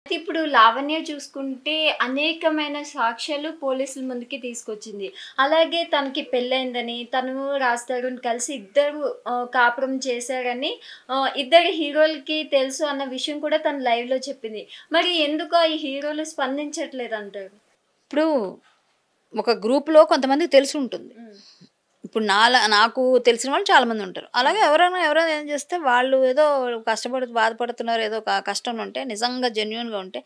ఇప్పుడు లావణ్య చూసుకుంటే అనేకమైన సాక్ష్యాలు పోలీసుల ముందుకి తీసుకొచ్చింది. అలాగే తనకి పెళ్ళయిందని, తను రాజ్ తరుణ్ కలిసి ఇద్దరు కాపురం చేశారని ఇద్దరు హీరోలకి తెలుసు అన్న విషయం కూడా తను లైవ్‌లో చెప్పింది. మరి ఎందుకో ఈ హీరోలు స్పందించట్లేదంటారు? ఇప్పుడు ఒక గ్రూప్‌లో కొంతమందికి తెలిసుంటుంది. హ్మ్. ఇప్పుడు నాకు తెలిసిన వాళ్ళు చాలామంది ఉంటారు. అలాగే ఎవరైనా ఏం చేస్తే వాళ్ళు ఏదో బాధపడుతున్నారు, ఏదో కష్టంలో ఉంటే నిజంగా జెన్యూన్‌గా ఉంటే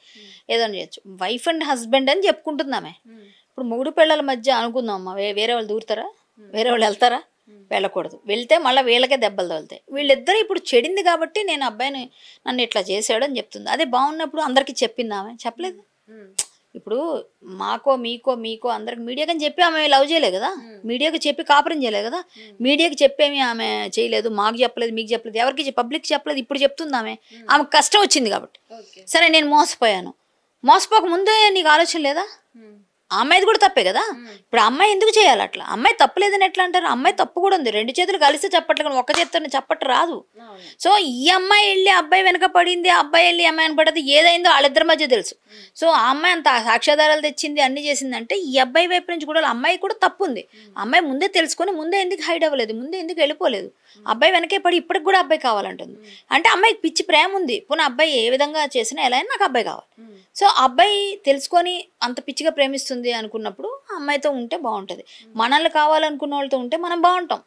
ఏదైనా చేయొచ్చు. వైఫ్ అండ్ హస్బెండ్ అని చెప్పుకుంటుందామె. హ్మ్. ఇప్పుడు మొగుడు పెళ్ళాల మధ్య అనుకుందామమ్మా, వేరే వాళ్ళు దూరుతారా? వేరే వాళ్ళు వెళ్తారా? వెళ్ళకూడదు. వెళ్తే మళ్ళీ వీళ్ళకే దెబ్బలు తగులుతాయి. వీళ్ళిద్దరూ ఇప్పుడు చెడింది కాబట్టి నేను అబ్బాయిని నన్ను ఇట్లా చేసాడు అని చెప్తుంది. అదే బాగున్నప్పుడు అందరికీ చెప్పింది ఆమె? చెప్పలేదు. హ్మ్. ఇప్పుడు మాకో మీకో అందరికి మీడియాకని చెప్పి ఆమె లవ్ చేయలే కదా, మీడియాకి చెప్పి కాపురం చేయలేదు కదా, మీడియాకి చెప్పేమి ఆమె చేయలేదు, మాకు చెప్పలేదు, మీకు చెప్పలేదు, ఎవరికి పబ్లిక్ చెప్పలేదు. ఇప్పుడు చెప్తుంది ఆమె, ఆమెకు కష్టం వచ్చింది కాబట్టి. ఓకే. సరే నేను మోసపోయాను, మోసపోక ముందే నీకు ఆలోచన లేదా? హ్మ్. ఆ అమ్మాయిది కూడా తప్పే కదా. ఇప్పుడు ఆ అమ్మాయి ఎందుకు చేయాలి అట్లా? అమ్మాయి తప్పలేదని ఎట్లా అంటారు? అమ్మాయి తప్పు కూడా ఉంది. రెండు చేతులు కలిస్తే చప్పట్లు, కానీ ఒక్క చేతితో చప్పట్లు రాదు. అవును. సో ఈ అమ్మాయి వెళ్ళి అబ్బాయి వెనక పడింది, ఆ అబ్బాయి వెళ్ళి అమ్మాయి వెనక పడ్డది, ఏదైందో వాళ్ళిద్దరి మధ్య తెలుసు. సో ఆ అమ్మాయి అంత సాక్ష్యాధారాలు తెచ్చింది, అన్ని చేసిందంటే ఈ అబ్బాయి వైపు నుంచి కూడా అమ్మాయి కూడా తప్పు ఉంది. అమ్మాయి ముందే తెలుసుకొని ముందే ఎందుకు హైడ్ అవ్వలేదు, ముందే ఎందుకు వెళ్ళిపోలేదు? అబ్బాయి వెనకే పడి ఇప్పటికి కూడా అబ్బాయి కావాలంటుంది. అంటే అమ్మాయికి పిచ్చి ప్రేమ ఉంది. పోనీ అబ్బాయి ఏ విధంగా చేసినా ఎలా అయినా నాకు అబ్బాయి కావాలి. సో అబ్బాయి తెలుసుకొని అంత పిచ్చిగా ప్రేమిస్తుంది అనుకున్నప్పుడు ఆ అమ్మాయితో ఉంటే బాగుంటుంది. మనల్ని కావాలనుకున్న వాళ్ళతో ఉంటే మనం బాగుంటాం,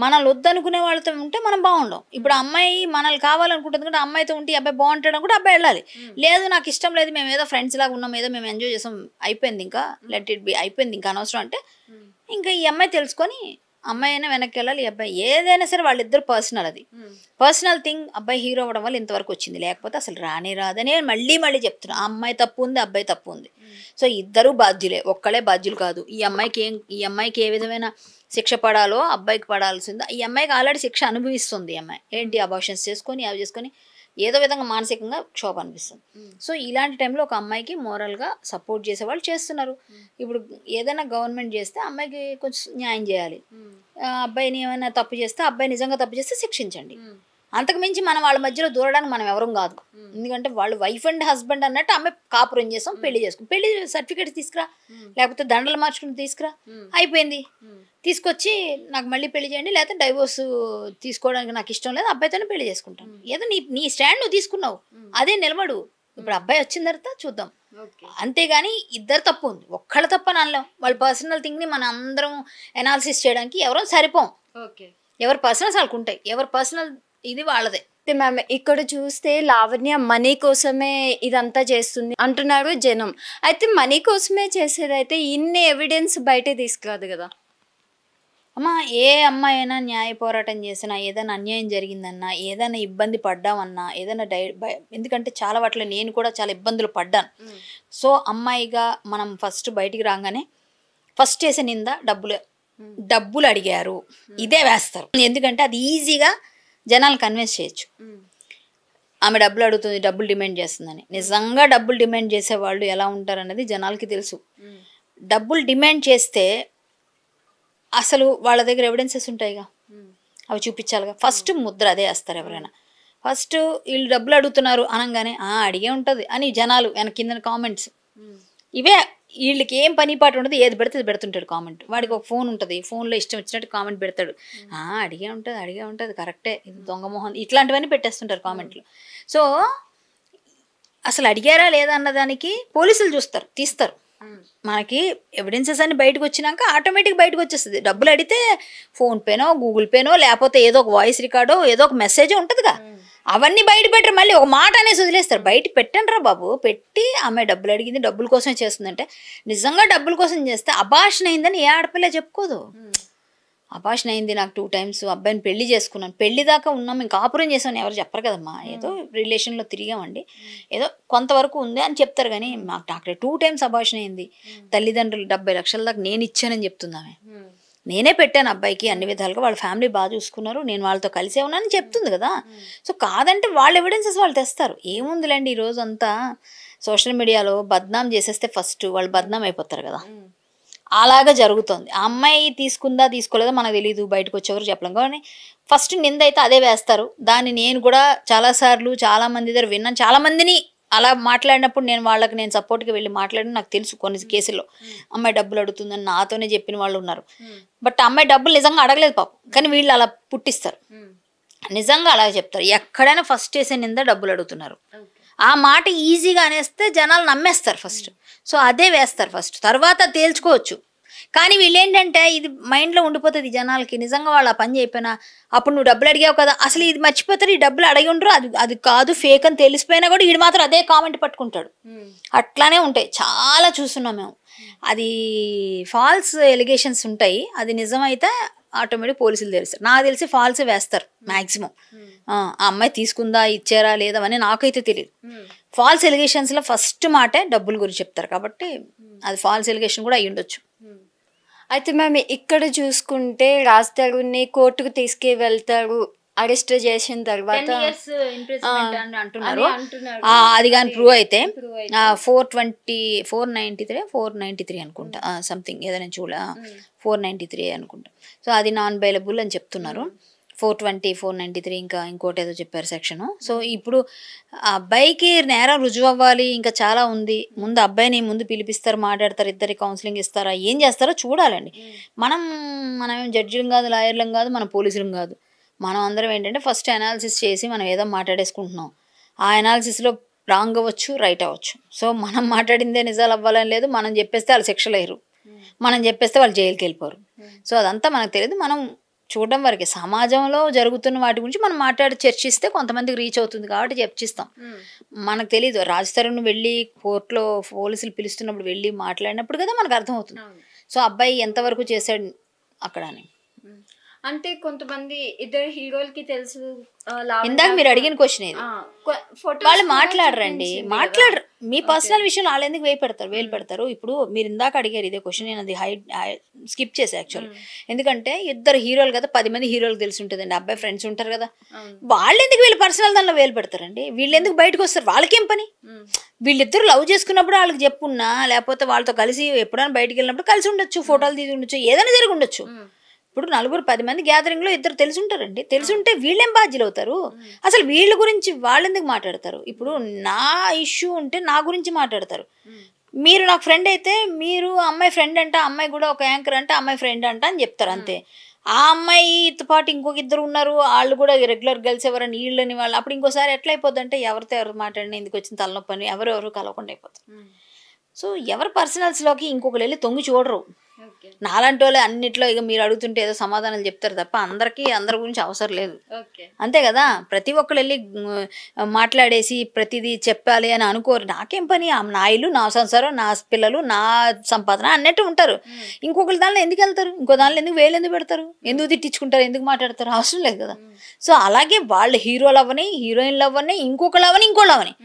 మనల్ని వద్దనుకునే వాళ్ళతో ఉంటే మనం బాగుండం. ఇప్పుడు అమ్మాయి మనల్ని కావాలనుకుంటుంది కూడా అమ్మాయితో ఉంటే అబ్బాయి బాగుంటాడు కూడా అబ్బాయి వెళ్ళాలి. లేదు నాకు ఇష్టం లేదు, మేము ఏదో ఫ్రెండ్స్ లాగా ఉన్నాం, ఏదో మేము ఎంజాయ్ చేసాం, అయిపోయింది, ఇంకా లెట్ ఇట్ బి, అయిపోయింది, ఇంకా అనవసరం అంటే ఇంకా ఈ అమ్మాయి తెలుసుకొని అమ్మాయి అయినా వెనక్కి వెళ్ళాలి. ఈ అబ్బాయి ఏదైనా సరే వాళ్ళిద్దరు పర్సనల్, అది పర్సనల్ థింగ్. అబ్బాయి హీరో అవ్వడం వల్ల ఇంతవరకు వచ్చింది, లేకపోతే అసలు రానే రాదని మళ్ళీ చెప్తున్నా. ఆ అమ్మాయి తప్పు ఉంది, అబ్బాయి తప్పు ఉంది. సో ఇద్దరు బాధ్యులే, ఒక్కలే బాధ్యులు కాదు. ఈ అమ్మాయికి ఏ విధమైన శిక్ష పడాలో అబ్బాయికి పడాల్సిందో. ఈ అమ్మాయికి ఆల్రెడీ శిక్ష అనుభవిస్తుంది. ఈ అమ్మాయి ఏంటి అబార్షన్స్ చేసుకొని అవి చేసుకొని ఏదో విధంగా మానసికంగా క్షోభ అనిపిస్తుంది. సో ఇలాంటి టైంలో ఒక అమ్మాయికి మోరల్గా సపోర్ట్ చేసే వాళ్ళు చేస్తున్నారు. ఇప్పుడు ఏదైనా గవర్నమెంట్ చేస్తే అమ్మాయికి కొంచెం న్యాయం చేయాలి. అబ్బాయిని ఏమైనా తప్పు చేస్తే, అబ్బాయి నిజంగా తప్పు చేస్తే శిక్షించండి. అంతకుమించి మనం వాళ్ళ మధ్యలో దూరడానికి మనం ఎవరం కాదు. ఎందుకంటే వాళ్ళు వైఫ్ అండ్ హస్బెండ్ అన్నట్టు అమ్మాయి కాపురం చేసాం, పెళ్లి చేసుకుని, పెళ్లి సర్టిఫికేట్ తీసుకురా, లేకపోతే దండలు మార్చుకుని తీసుకురా, అయిపోయింది. తీసుకొచ్చి నాకు మళ్ళీ పెళ్లి చేయండి, లేకపోతే డైవోర్స్ తీసుకోవడానికి నాకు ఇష్టం లేదు, అబ్బాయితోనే పెళ్లి చేసుకుంటాను. ఏదో నీ స్టాండ్ నువ్వు తీసుకున్నావు, అదే నిలబడు. ఇప్పుడు అబ్బాయి వచ్చిన తర్వాత చూద్దాం. అంతేగాని ఇద్దరు తప్పు ఉంది, ఒక్కళ్ళ తప్ప అనలేం. వాళ్ళ పర్సనల్ థింగ్ని మనం అందరం ఎనాలిసిస్ చేయడానికి ఎవరో సరిపోం. ఎవరి పర్సనల్స్ వాళ్ళకు ఉంటాయి, ఎవరి పర్సనల్ ఇది వాళ్ళదే. మ్యామ్ ఇక్కడ చూస్తే లావణ్య మనీ కోసమే ఇదంతా చేస్తుంది అంటున్నారు జనం. అయితే మనీ కోసమే చేసేదైతే ఇన్ని ఎవిడెన్స్ బయటే తీసుకురాదు కదా అమ్మ. ఏ అమ్మాయి అయినా న్యాయ పోరాటం చేసినా, ఏదైనా అన్యాయం జరిగిందన్నా, ఏదైనా ఇబ్బంది పడ్డామన్నా, ఏదైనా ఎందుకంటే చాలా వాటిలో నేను కూడా చాలా ఇబ్బందులు పడ్డాను. సో అమ్మాయిగా మనం ఫస్ట్ బయటికి రాగానే ఫస్ట్ చేసే నింద డబ్బులు అడిగారు, ఇదే వేస్తారు. ఎందుకంటే అది ఈజీగా జనాలు కన్విన్స్ చేయొచ్చు. ఆమె డబ్బులు అడుగుతుంది, డబ్బులు డిమాండ్ చేస్తుందని. నిజంగా డబ్బులు డిమాండ్ చేసే వాళ్ళు ఎలా ఉంటారనేది జనాలకి తెలుసు. డబ్బులు డిమాండ్ చేస్తే అసలు వాళ్ళ దగ్గర ఎవిడెన్సెస్ ఉంటాయిగా, అవి చూపించాలిగా. ఫస్ట్ ముద్ర అదే వేస్తారు ఎవరైనా. ఫస్ట్ వీళ్ళు డబ్బులు అడుగుతున్నారు అనగానే అడిగే ఉంటుంది అని జనాలు కింద కామెంట్స్ ఇవే. వీళ్ళకి ఏం పని పాటు ఉండదు, ఏది పెడితే అది పెడుతుంటాడు కామెంట్. వాడికి ఒక ఫోన్ ఉంటుంది, ఫోన్లో ఇష్టం వచ్చినట్టు కామెంట్ పెడతాడు. అడిగే ఉంటుంది, కరెక్టే, ఇది దొంగమోహన్, ఇట్లాంటివన్నీ పెట్టేస్తుంటారు కామెంట్లు. సో అసలు అడిగారా లేదా అన్నదానికి పోలీసులు చూస్తారు, తీస్తారు. మనకి ఎవిడెన్సెస్ అన్ని బయటకు వచ్చినాక ఆటోమేటిక్ బయటకు వచ్చేస్తుంది. డబ్బులు అడిగితే ఫోన్పేనో, గూగుల్ పేనో, లేకపోతే ఏదో ఒక వాయిస్ రికార్డో, ఏదో ఒక మెసేజో ఉంటుందిగా. అవన్నీ బయట పెట్టరు, మళ్ళీ ఒక మాట అనేసి వదిలేస్తారు. బయట పెట్టండి రా బాబు, పెట్టి ఆమె డబ్బులు అడిగింది, డబ్బుల కోసమే చేస్తుందంటే, నిజంగా డబ్బుల కోసం చేస్తే అబార్షన్ అయిందని ఏ ఆడపిల్ల చెప్పుకోదు. అబార్షన్ అయింది, నాకు 2 times, అబ్బాయిని పెళ్లి చేసుకున్నాను, పెళ్లి దాకా ఉన్నాం, మేము కాపురం చేసామని ఎవరు చెప్పరు కదమ్మా. ఏదో రిలేషన్లో తిరిగామండి, ఏదో కొంతవరకు ఉంది అని చెప్తారు. కానీ నాకు 2 times అబార్షన్ అయింది, తల్లిదండ్రులు 70 లక్షల దాకా నేను ఇచ్చానని చెప్తుంది ఆమె. నేనే పెట్టాను అబ్బాయికి అన్ని విధాలుగా, వాళ్ళ ఫ్యామిలీ బాగా చూసుకున్నారు, నేను వాళ్ళతో కలిసే ఉన్నానని చెప్తుంది కదా. సో కాదంటే వాళ్ళ ఎవిడెన్సెస్ వాళ్ళు తెస్తారు. ఏముందిలేండి, ఈ రోజు అంతా సోషల్ మీడియాలో బద్నాం చేసేస్తే ఫస్ట్ వాళ్ళు బద్నాం అయిపోతారు కదా. అలాగా జరుగుతుంది. ఆ అమ్మాయి తీసుకుందా తీసుకోలేదా మనకు తెలియదు, బయటకు వచ్చేవారు చెప్పలేం. కానీ ఫస్ట్ నింద అయితే అదే వేస్తారు. దాన్ని నేను కూడా చాలాసార్లు చాలామంది దగ్గర విన్నాను, చాలామందిని అలా మాట్లాడినప్పుడు నేను సపోర్ట్గా వెళ్ళి మాట్లాడి నాకు తెలుసు కొన్ని కేసుల్లో అమ్మాయి డబ్బులు అడుగుతుందని నాతోనే చెప్పిన వాళ్ళు ఉన్నారు. బట్ అమ్మాయి డబ్బులు నిజంగా అడగలేదు పాపం, కానీ వీళ్ళు అలా పుట్టిస్తారు, నిజంగా అలా చెప్తారు. ఎక్కడైనా ఫస్ట్ వేసే నింద డబ్బులు అడుగుతున్నారు, ఆ మాట ఈజీగా అనేస్తే జనాలు నమ్మేస్తారు ఫస్ట్. సో అదే వేస్తారు ఫస్ట్, తర్వాత తేల్చుకోవచ్చు. కానీ వీళ్ళేంటంటే ఇది మైండ్లో ఉండిపోతుంది జనాలకి, నిజంగా వాళ్ళు ఆ పని చెప్పినా అప్పుడు నువ్వు డబ్బులు అడిగావు కదా, అసలు ఇది మర్చిపోతారు, ఈ డబ్బులు అడిగి ఉండరు, అది కాదు ఫేక్ అని తెలిసిపోయినా కూడా వీడు మాత్రం అదే కామెంట్ పట్టుకుంటాడు. అట్లానే ఉంటాయి, చాలా చూస్తున్నాం మేము. అది ఫాల్స్ ఎలిగేషన్స్ ఉంటాయి, అది నిజమైతే ఆటోమేటిక్ పోలీసులు తెలుస్తారు. నాకు తెలిసి ఫాల్స్ వేస్తారు మ్యాక్సిమం. ఆ అమ్మాయి తీసుకుందా ఇచ్చారా లేదా అని నాకైతే తెలియదు. ఫాల్స్ ఎలిగేషన్స్లో ఫస్ట్ మాటే డబ్బుల గురించి చెప్తారు, కాబట్టి అది ఫాల్స్ ఎలిగేషన్ కూడా అయ్యి ఉండొచ్చు. అయితే మ్యామ్ ఇక్కడ చూసుకుంటే రాజ్ తరుణ్ని కోర్టుకు తీసుకువెళ్తారు అరెస్ట్ చేసిన తర్వాత అంటున్నారు. అది కానీ ప్రూవ్ అయితే 493 అనుకుంటా, సంథింగ్ ఏదో నేను చూడ 493 అనుకుంటా. సో అది నాన్ బెయిలబుల్ అని చెప్తున్నారు. 420, 493 ఇంకా ఇంకోటి ఏదో చెప్పారు సెక్షన్. సో ఇప్పుడు ఆ అబ్బాయికి నేరం రుజువు అవ్వాలి, ఇంకా చాలా ఉంది. ముందు అబ్బాయిని ముందు పిలిపిస్తారు, మాట్లాడతారు, ఇద్దరికి కౌన్సిలింగ్ ఇస్తారా, ఏం చేస్తారో చూడాలండి. మనం జడ్జిలం కాదు, లాయర్లం కాదు, మనం పోలీసులం కాదు. మనం అందరం ఏంటంటే ఫస్ట్ అనాలిసిస్ చేసి మనం ఏదో మాట్లాడేసుకుంటున్నాం. ఆ అనాలిసిస్లో రాంగ్ అవ్వచ్చు, రైట్ అవ్వచ్చు. సో మనం మాట్లాడిందే నిజాలు అవ్వాలని లేదు. మనం చెప్పేస్తే వాళ్ళు శిక్షలు వేయరు, మనం చెప్పేస్తే వాళ్ళు జైలుకి వెళ్ళిపోరు. సో అదంతా మనకు తెలియదు. మనం చూడడం వరకే, సమాజంలో జరుగుతున్న వాటి గురించి మనం మాట్లాడి చర్చిస్తే కొంతమందికి రీచ్ అవుతుంది కాబట్టి చర్చిస్తాం. మనకు తెలియదు. రాజ్ తరుణ్ వెళ్ళి కోర్టులో పోలీసులు పిలుస్తున్నప్పుడు వెళ్ళి మాట్లాడినప్పుడు కదా మనకు అర్థమవుతుంది. సో అబ్బాయి ఎంతవరకు చేశాడు అక్కడ అని. అంటే కొంతమంది ఇద్దరు హీరోలకి తెలుసు. ఇందాక మీరు అడిగిన క్వశ్చన్ ఇది, వాళ్ళు మాట్లాడరండి, మాట్లాడరు. మీ పర్సనల్ విషయం వాళ్ళు ఎందుకు వేలు పెడతారు. ఇప్పుడు మీరు ఇందాక అడిగారు ఇదే క్వశ్చన్, నేను అది స్కిప్ చేసా యాక్చువల్లీ. ఎందుకంటే ఇద్దరు హీరోలు కదా, 10 మంది హీరోలు తెలిసి ఉంటుందండి, అబ్బాయి ఫ్రెండ్స్ ఉంటారు కదా, వాళ్ళు ఎందుకు వీళ్ళు పర్సనల్ దానిలో వేలు పెడతారండి. వీళ్ళు ఎందుకు బయటకు వస్తారు, వాళ్ళకేం పని. వీళ్ళిద్దరు లవ్ చేసుకున్నప్పుడు వాళ్ళకి చెప్పున్నా, లేకపోతే వాళ్ళతో కలిసి ఎప్పుడైనా బయటకు వెళ్ళినప్పుడు కలిసి ఉండొచ్చు, ఫోటోలు తీసి ఉండొచ్చు, ఏదైనా జరిగి ఉండొచ్చు. ఇప్పుడు 10 మంది గ్యాదరింగ్లో ఇద్దరు తెలిసి ఉంటారండి, తెలిసి ఉంటే వీళ్ళేం బాధ్యులు అవుతారు. అసలు వీళ్ళ గురించి వాళ్ళు ఎందుకు మాట్లాడతారు. ఇప్పుడు నా ఇష్యూ ఉంటే నా గురించి మాట్లాడతారు. మీరు నాకు ఫ్రెండ్ అయితే మీరు అమ్మాయి ఫ్రెండ్ అంట, అమ్మాయి కూడా ఒక యాంకర్ అంటే అమ్మాయి ఫ్రెండ్ అంట అని చెప్తారు అంతే. ఆ అమ్మాయితో పాటు ఇంకొక ఇద్దరు ఉన్నారు, వాళ్ళు కూడా రెగ్యులర్ గర్ల్స్ ఎవరని వీళ్ళని వాళ్ళు, అప్పుడు ఇంకోసారి ఎట్లా అయిపోద్ది అంటే ఎవరితో ఎవరు మాట్లాడినా ఎందుకు వచ్చిన తలనొప్పి అని ఎవరెవరు కలవకుండా అయిపోతారు. సో ఎవరి పర్సనల్స్లోకి ఇంకొకరు వెళ్ళి తొంగి చూడరు. నాలాంటి వాళ్ళే అన్నిట్లో ఇక మీరు అడుగుతుంటే ఏదో సమాధానాలు చెప్తారు తప్ప అందరి గురించి అవసరం లేదు. అంతే కదా, ప్రతి ఒక్కరు వెళ్ళి మాట్లాడేసి ప్రతిదీ చెప్పాలి అని అనుకోరు. నాకేం పని, నా ఇల్లు, నా సంసారం, నా పిల్లలు, నా సంపాదన అన్నట్టు ఉంటారు. ఇంకొకరి దానిలో ఎందుకు వెళ్తారు, ఇంకో దానిలో ఎందుకు ఎందుకు పెడతారు, ఎందుకు తిట్టించుకుంటారు, ఎందుకు మాట్లాడతారు, అవసరం లేదు కదా. సో అలాగే వాళ్ళు హీరోలు అవ్వని, హీరోయిన్లు అవ్వని, ఇంకొకళ్ళు అవని, ఇంకోళ్ళు అవని,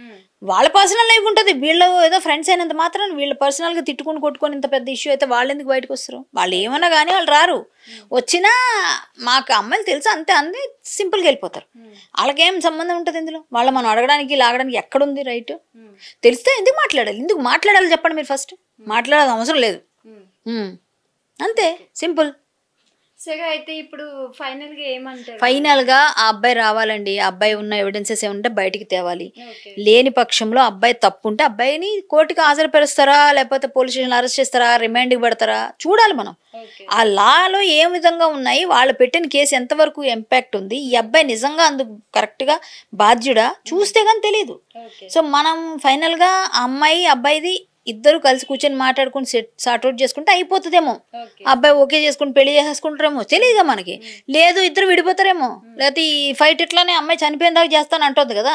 వాళ్ళ పర్సనల్ లైఫ్ ఉంటుంది. వీళ్ళు ఏదో ఫ్రెండ్స్ అయినంత మాత్రం వీళ్ళు పర్సనల్గా తిట్టుకుని కొట్టుకొని ఇంత పెద్ద ఇష్యూ అయితే వాళ్ళు ఎందుకు బయటకు వస్తారు. వాళ్ళు ఏమన్నా కానీ వాళ్ళు రారు, వచ్చినా మాకు అమ్మాయిలు తెలుసు అంతే అంది సింపుల్గా వెళ్ళిపోతారు. వాళ్ళకేం సంబంధం ఉంటుంది ఇందులో. వాళ్ళు మనం అడగడానికి లాగడానికి ఎక్కడుంది రైట్. తెలిస్తే ఎందుకు మాట్లాడాలి చెప్పండి మీరు. ఫస్ట్ మాట్లాడాల్సిన అవసరం లేదు, అంతే సింపుల్. సరే, అయితే ఇప్పుడు ఫైనల్గా ఏమంటారు. ఫైనల్గా ఆ అబ్బాయి రావాలండి. ఆ అబ్బాయి ఉన్న ఎవిడెన్సెస్ ఏముంటే బయటికి తేవాలి. లేని పక్షంలో అబ్బాయి తప్పు ఉంటే అబ్బాయిని కోర్టుకి హాజరుపరుస్తారా, లేకపోతే పోలీస్ స్టేషన్లో అరెస్ట్ చేస్తారా, రిమాండ్కి పెడతారా చూడాలి మనం. ఆ లాలో ఏ విధంగా ఉన్నాయి, వాళ్ళు పెట్టిన కేసు ఎంతవరకు ఇంపాక్ట్ ఉంది, ఈ అబ్బాయి నిజంగా అందుకు కరెక్ట్గా బాధ్యుడా చూస్తే కానీ తెలియదు. సో మనం ఫైనల్గా ఆ అమ్మాయి అబ్బాయిది ఇద్దరు కలిసి కూర్చొని మాట్లాడుకుని సార్ట్అవుట్ చేసుకుంటే అయిపోతుందేమో. అబ్బాయి ఓకే చేసుకుని పెళ్లి చేసేసుకుంటారేమో తెలియదుగా మనకి. లేదు ఇద్దరు విడిపోతారేమో, లేకపోతే ఈ ఫైట్ ఇట్లానే అమ్మాయి చనిపోయిన దాకా చేస్తాను అంటుంది కదా,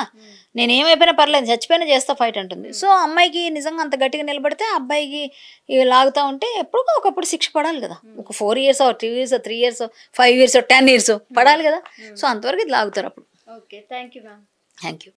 నేను ఏమైపోయినా పర్లేదు చచ్చిపోయినా చేస్తా ఫైట్ అంటుంది. సో అమ్మాయికి నిజంగా అంత గట్టిగా నిలబడితే అబ్బాయికి లాగుతూ ఉంటే ఎప్పుడో ఒకప్పుడు శిక్ష పడాలి కదా. ఒక 4 years 2 years 3 years 5 years 10 years పడాలి కదా. సో అంతవరకు ఇది లాగుతారు అప్పుడు. Okay, thank you ma'am. Thank you.